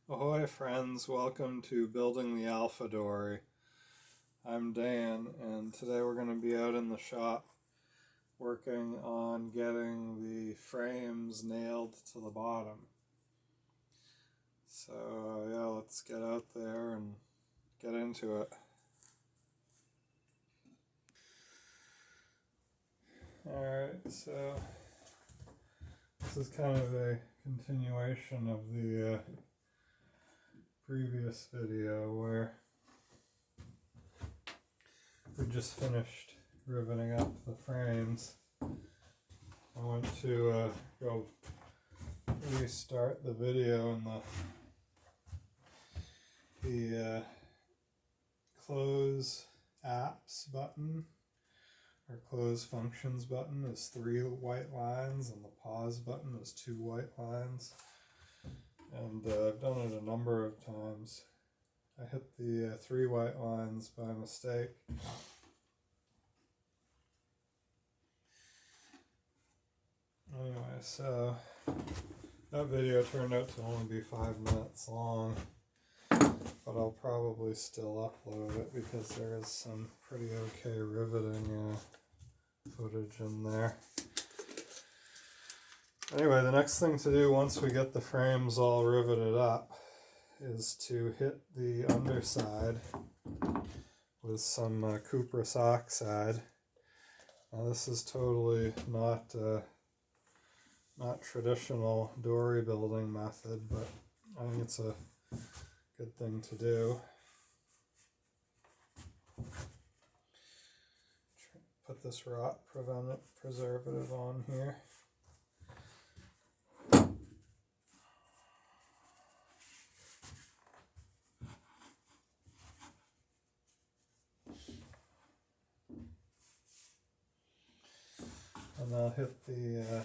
Ahoy friends, welcome to Building the Alpha Dory. I'm Dan, and today we're going to be out in the shop working on getting the frames nailed to the bottom. So yeah, let's get out there and get into it. Alright, so this is kind of a continuation of the previous video where we just finished riveting up the frames. I want to go restart the video, and the close apps button or close functions button is 3 white lines, and the pause button is 2 white lines. And I've done it a number of times. I hit the 3 white lines by mistake. Anyway, so that video turned out to only be 5 minutes long, but I'll probably still upload it because there is some pretty okay riveting footage in there. Anyway, the next thing to do once we get the frames all riveted up is to hit the underside with some cuprous oxide. Now this is totally not traditional Dory building method, but I think it's a good thing to do. Put this rot preservative on here. And I'll hit the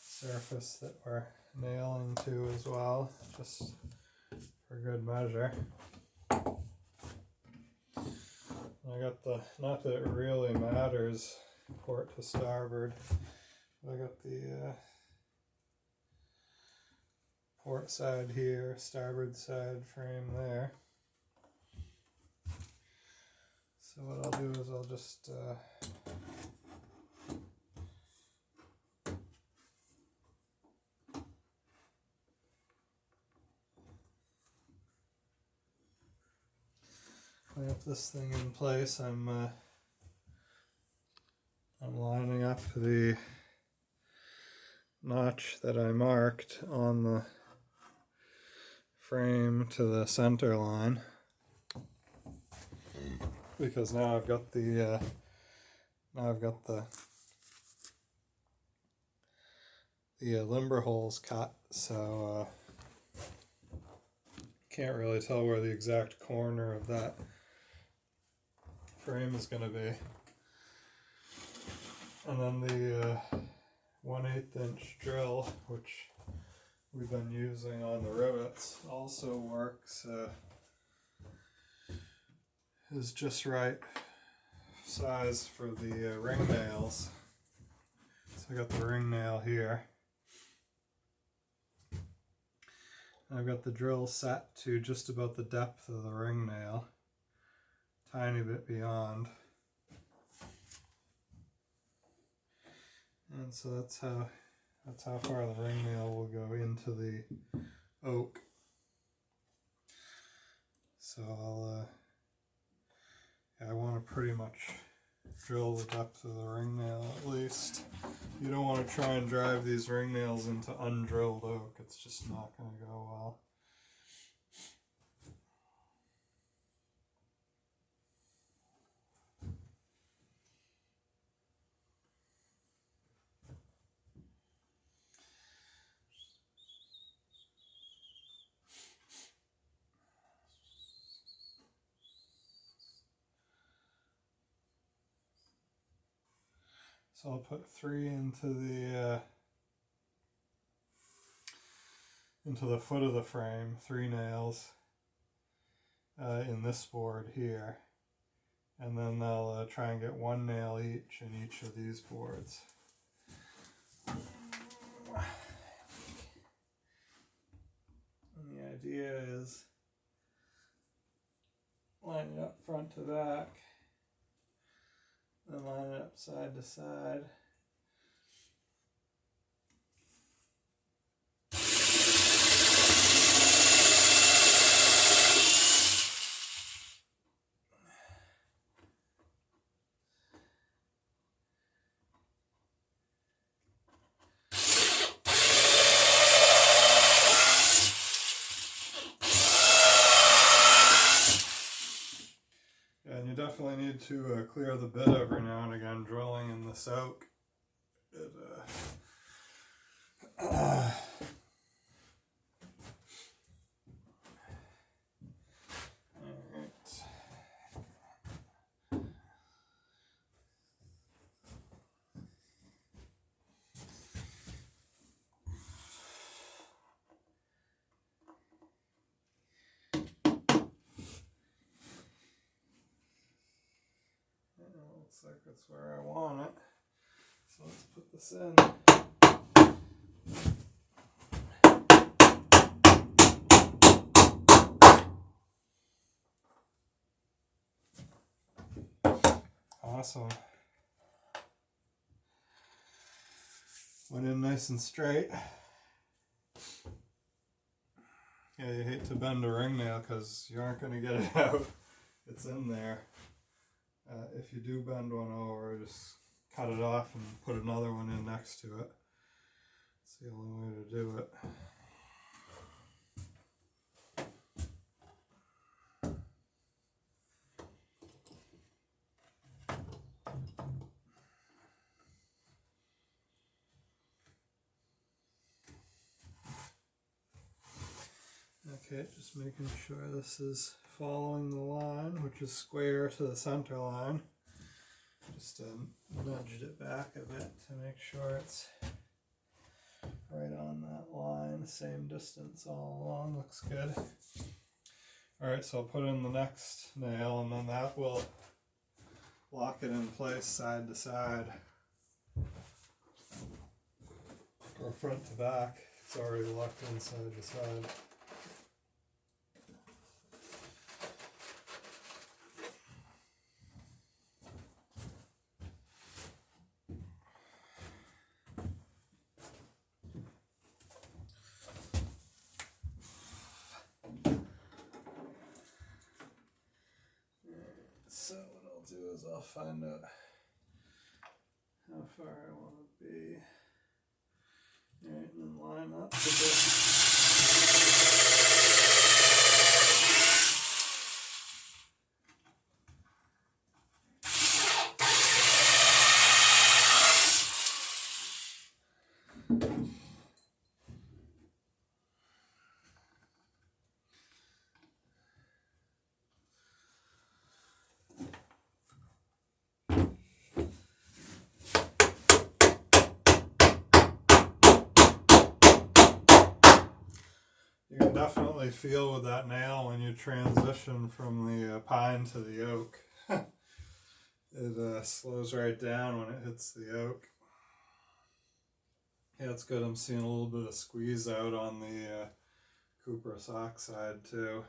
surface that we're nailing to as well, just for good measure. I got the, not that it really matters, port to starboard, but I got the port side here, starboard side frame there. So what I'll do is I'll just clamp this thing in place. I'm lining up the notch that I marked on the frame to the center line, because now I've got the limber holes cut, so can't really tell where the exact corner of that frame is going to be. And then the 1/8 inch drill, which we've been using on the rivets, also works, is just right size for the ring nails. So I got the ring nail here. I've got the drill set to just about the depth of the ring nail, tiny bit beyond. And so that's how far the ring nail will go into the oak. So I want to pretty much drill the depth of the ring nail at least. You don't want to try and drive these ring nails into undrilled oak. It's just not going to go well. So I'll put 3 into the foot of the frame, 3 nails in this board here, and then I'll try and get 1 nail each in each of these boards. is. Line it up front to back, then line it up side to side. And you definitely need to clear the bit every now and again, drilling in the soak. It, Alright. Looks like that's where I want it. So let's put this in. Awesome. Went in nice and straight. Yeah, you hate to bend a ring nail because you aren't going to get it out. It's in there. If you do bend one over, just cut it off and put another one in next to it. It's the only way to do it. Okay, just making sure this is following the line, which is square to the center line. Just nudged it back a bit to make sure it's right on that line, same distance all along, looks good. Alright, so I'll put in the next nail and then that will lock it in place side to side. Or front to back, it's already locked in side to side. So what I'll do is I'll find out how far I want to be. Alright, and then line up a bit. You can definitely feel with that nail when you transition from the pine to the oak. It slows right down when it hits the oak. Yeah, it's good. I'm seeing a little bit of squeeze out on the cuprous oxide too.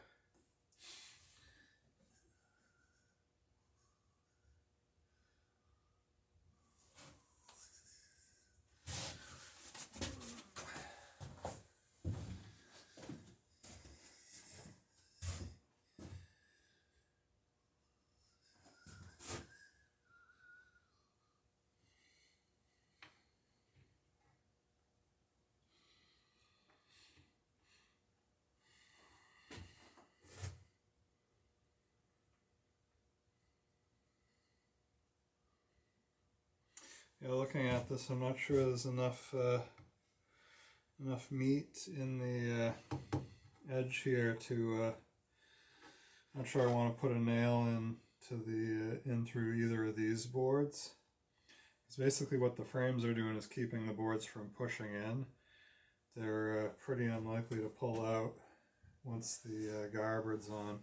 Yeah, looking at this, I'm not sure there's enough meat in the edge here to. Not sure I want to put a nail in through either of these boards. It's basically what the frames are doing is keeping the boards from pushing in. They're pretty unlikely to pull out once the garboard's on.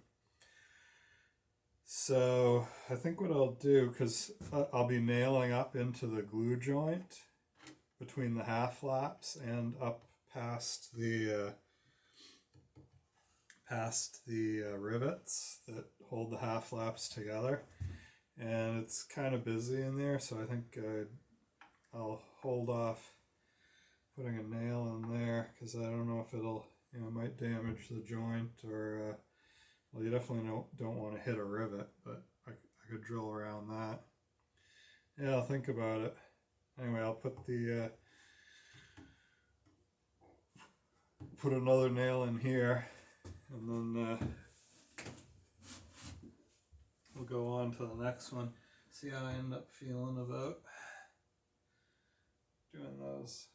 So I think what I'll do, because I'll be nailing up into the glue joint between the half flaps and up past the past the rivets that hold the half laps together, and it's kind of busy in there, so I think I'll hold off putting a nail in there because I don't know if it'll, you know, might damage the joint, or well, you definitely don't want to hit a rivet, but I could drill around that. Yeah, I'll think about it. Anyway, I'll put the put another nail in here, and then we'll go on to the next one. See how I end up feeling about doing those.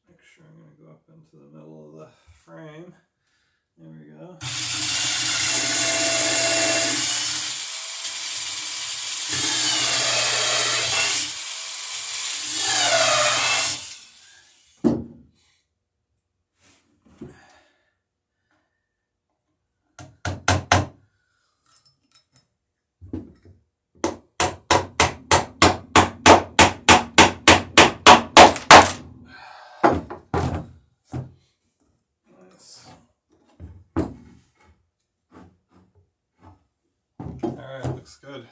Make sure I'm going to go up into the middle of the frame. There we go. Alright, looks good.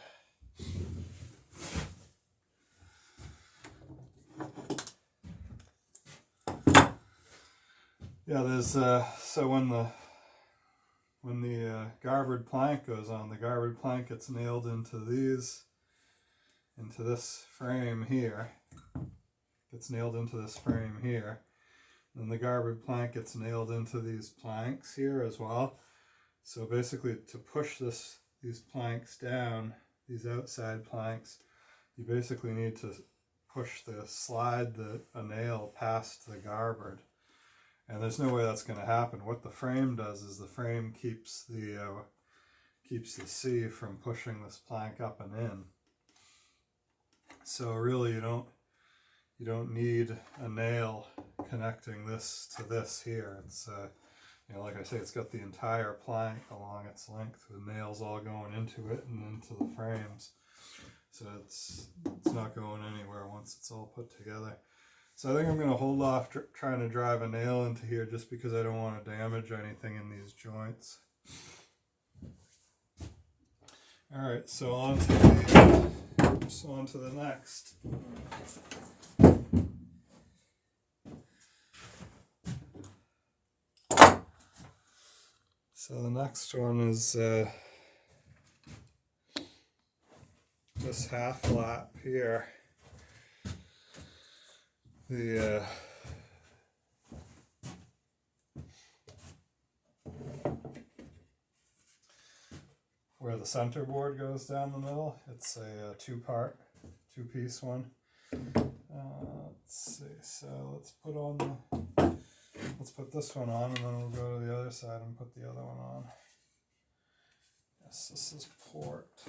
Yeah, there's so when the garboard plank goes on, the garboard plank gets nailed into this frame here. Gets nailed into this frame here. And the garboard plank gets nailed into these planks here as well. So basically, to push these planks down, these outside planks, you basically need to slide a nail past the garboard. And there's no way that's going to happen. What the frame does is the frame keeps the C from pushing this plank up and in. So really, you don't need a nail connecting this to this here. It's you know, like I say, it's got the entire plank along its length with nails all going into it and into the frames. So it's not going anywhere once it's all put together. So I think I'm going to hold off trying to drive a nail into here just because I don't want to damage anything in these joints. Alright, so on to the next. So the next one is this half lap here. Where the center board goes down the middle, it's a two-piece one. Let's see. So let's put this one on, and then we'll go to the other side and put the other one on. Yes, this is port.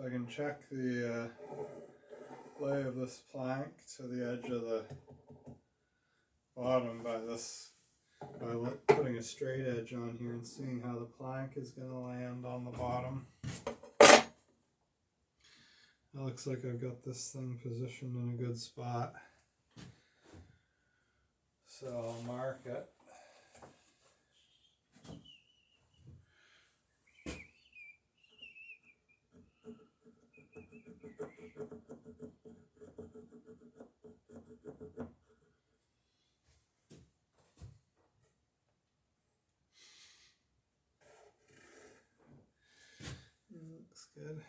So I can check the lay of this plank to the edge of the bottom by putting a straight edge on here and seeing how the plank is going to land on the bottom. It looks like I've got this thing positioned in a good spot. So I'll mark it. Looks good.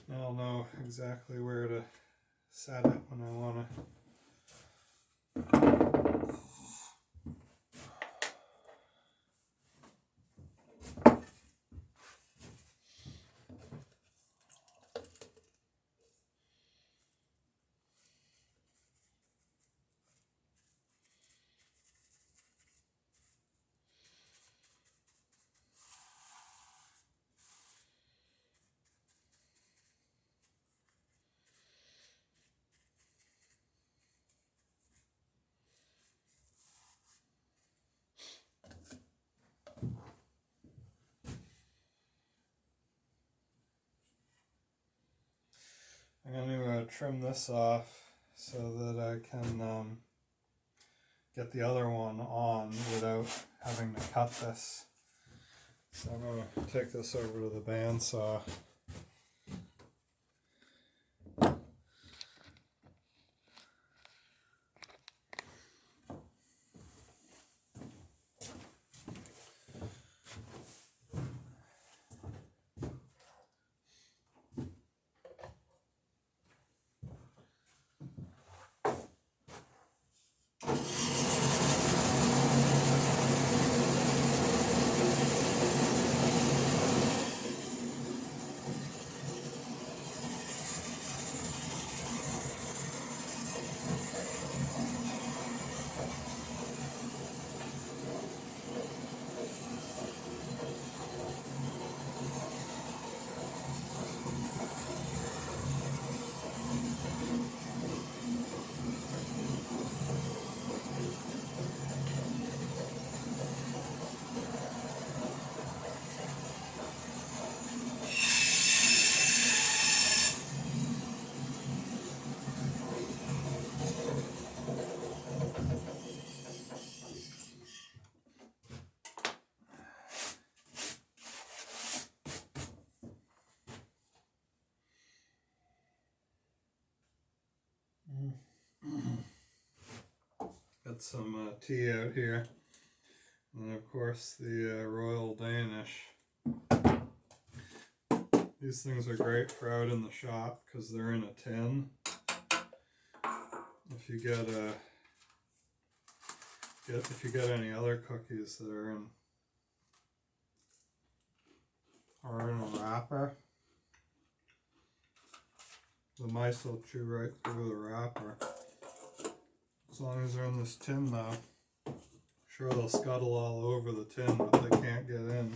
Now I'll know exactly where to set it when I want to. I'm going to trim this off so that I can get the other one on without having to cut this. So I'm going to take this over to the bandsaw. Got some tea out here, and of course the Royal Danish. These things are great for out in the shop because they're in a tin. If you get any other cookies that are in a wrapper, the mice will chew right through the wrapper. As long as they're in this tin though. Sure, they'll scuttle all over the tin, but they can't get in.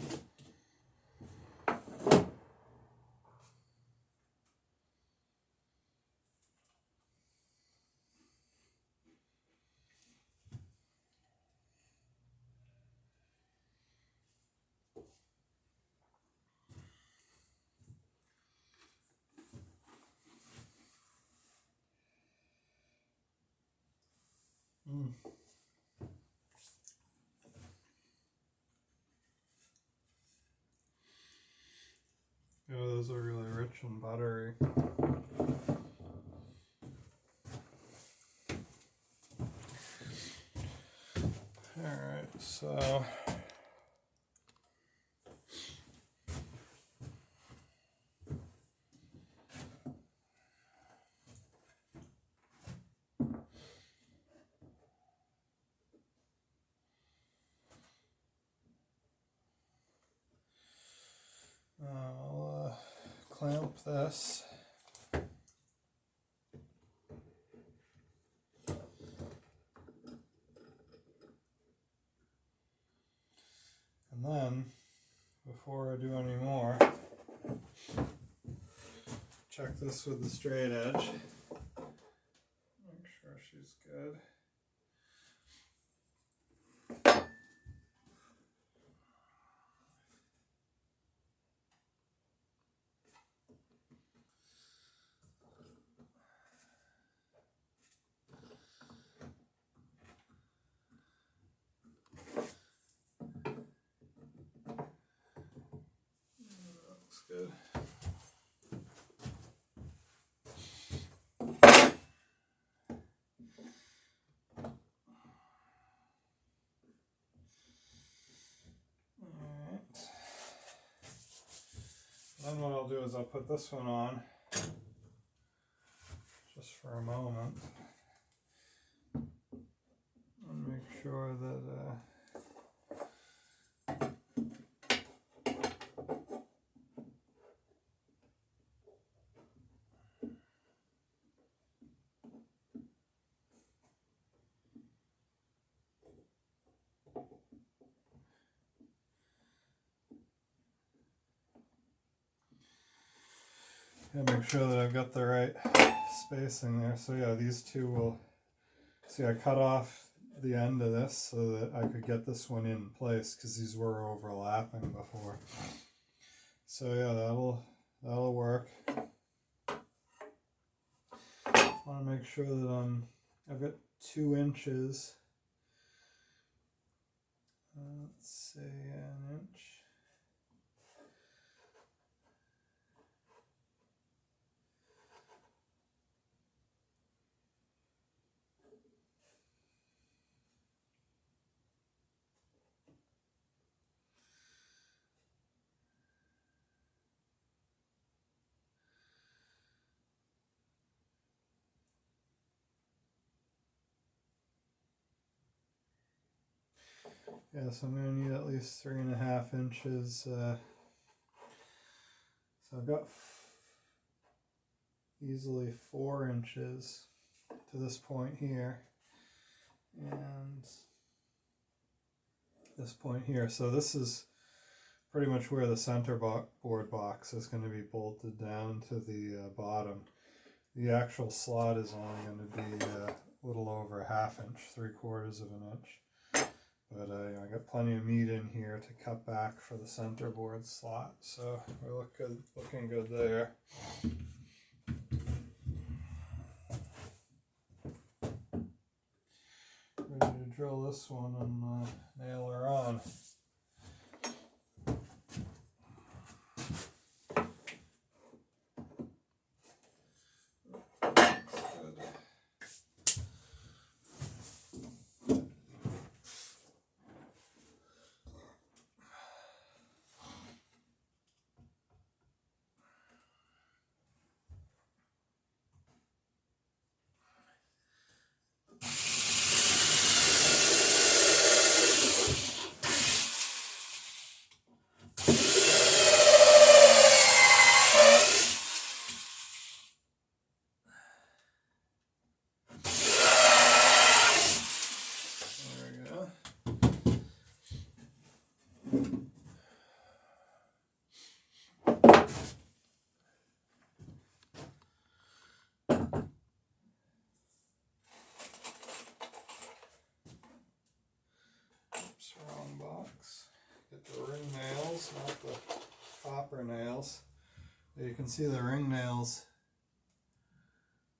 Yeah, those are really rich and buttery. Alright, so I'll clamp this. do any more. Check this with the straight edge. Make sure she's good. Looks good. Then what I'll do is I'll put this one on just for a moment and make sure that make sure that I've got the right spacing there. So yeah, these two will, see, I cut off the end of this so that I could get this one in place because these were overlapping before. So yeah, that'll work. I want to make sure that I've got 2 inches. Let's say an inch. Yeah, so I'm going to need at least 3.5 inches. So I've got easily 4 inches to this point here, and this point here. So this is pretty much where the center board box is going to be bolted down to the bottom. The actual slot is only going to be a little over 1/2 inch, 3/4 of an inch. But I got plenty of meat in here to cut back for the center board slot, so we're looking good there. Ready to drill this one and nail her on. Wrong box. Get the ring nails, not the copper nails. You can see the ring nails.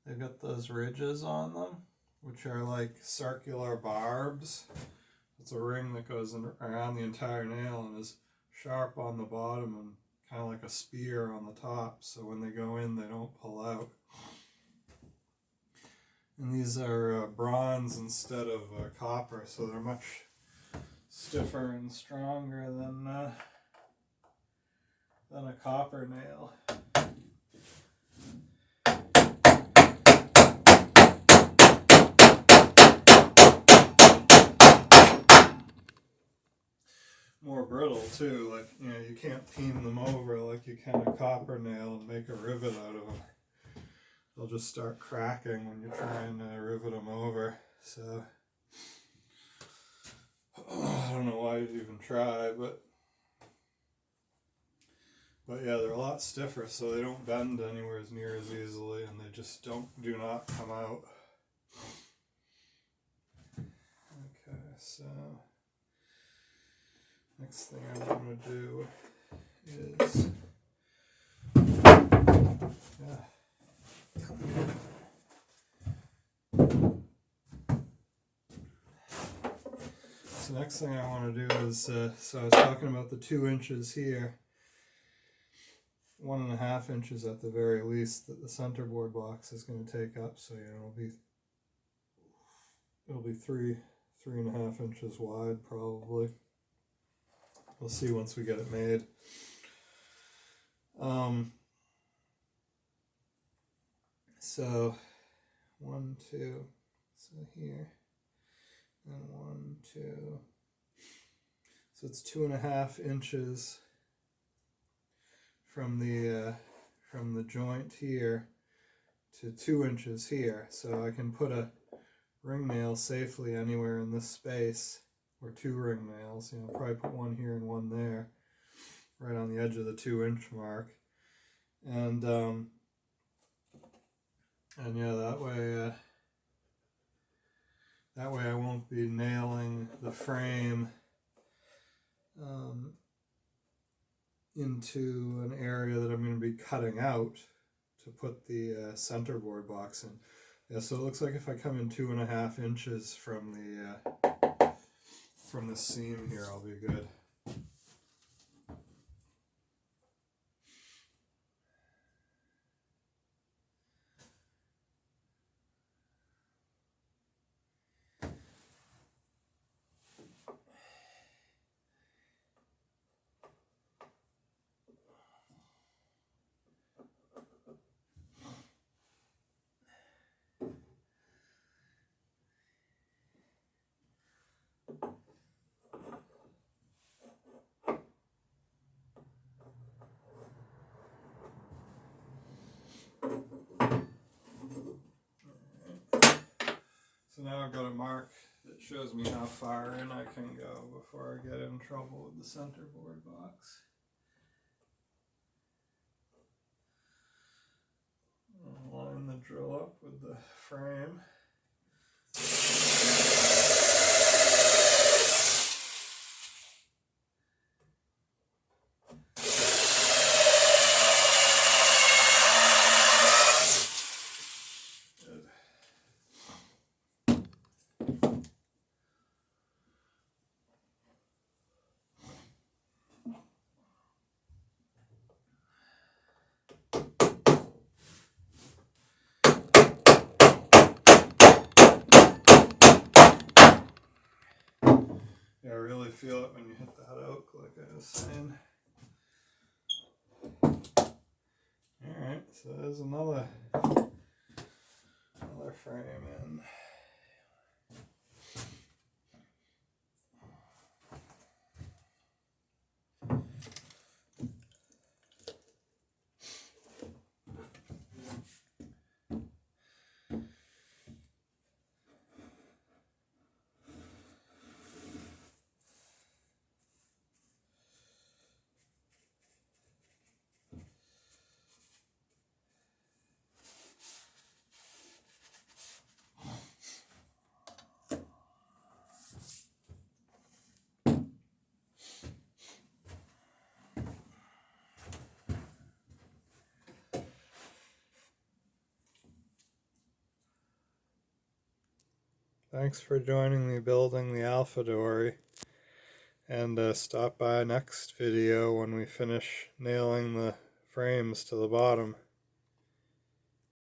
They've got those ridges on them, which are like circular barbs. It's a ring that goes around the entire nail and is sharp on the bottom and kind of like a spear on the top. So when they go in, they don't pull out. And these are bronze instead of copper, so they're much stiffer and stronger than a copper nail. More brittle too, like, you know, you can't peen them over like you can a copper nail and make a rivet out of them. They'll just start cracking when you try and rivet them over. So I don't know why you'd even try, but But yeah, they're a lot stiffer, so they don't bend anywhere as near as easily, and they just do not come out. Okay, so next thing I'm going to do is, so next thing I want to do is, so I was talking about the 2 inches here, 1.5 inches at the very least that the center board box is going to take up. So it'll be 3.5 inches wide probably. We'll see once we get it made. So 1, 2, so here, and 1, 2. So it's 2.5 inches from the joint here to 2 inches here. So I can put a ring nail safely anywhere in this space, or 2 ring nails. Probably put one here and one there, right on the edge of the 2-inch mark, and yeah, that way I won't be nailing the frame into an area that I'm going to be cutting out to put the center board box in. Yeah, so it looks like if I come in 2.5 inches from the seam here, I'll be good. So now I've got a mark that shows me how far in I can go before I get in trouble with the center board box. I'll line the drill up with the frame. Yeah, I really feel it when you hit that oak, like I was saying. Alright, so there's another frame in. Thanks for joining me building the Alpha Dory, and stop by next video when we finish nailing the frames to the bottom.